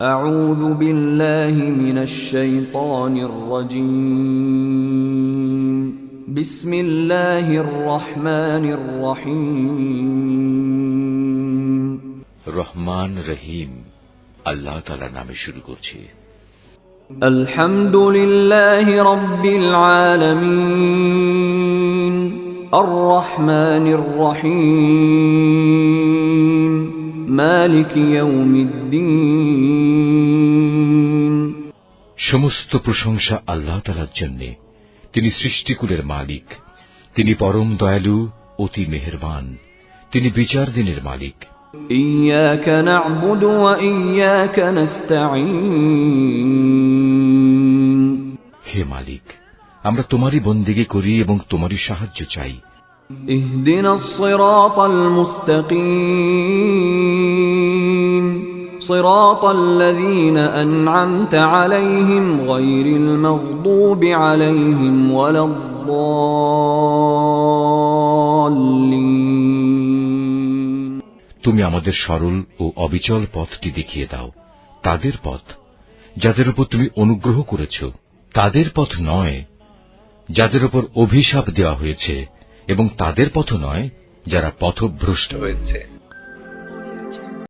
أعوذ بالله من الشيطان الرجيم بسم الله الرحمن الرحيم রহমান রহিম আল্লাহ তাআলার নামে শুরু করছি। الحمد لله رب العالمين الرحمن الرحيم مالك يوم الدين সমস্ত প্রশংসা আল্লাহ তাআলার জন্য। তিনি সৃষ্টিকুলের মালিক, তিনি পরম দয়ালু, অতি মেহেরবান, তিনি বিচার দিনের মালিক। إياك نعبد وإياك نستعين হে মালিক, আমরা তোমারই বন্দেগী করি এবং তোমারই সাহায্য চাই। اهدنا الصراط المستقيم صراط الذين أنعمت عليهم غير المغضوب عليهم ولا الضالين তুমি আমাদের সরল ও অবিচল পথটি দেখিয়ে দাও, তাদের পথ যাদের উপর তুমি অনুগ্রহ করেছ, তাদের পথ নয় যাদের উপর অভিশাপ দেওয়া হয়েছে, এবং তাদের পথ নয় যারা পথভ্রষ্ট হয়েছে।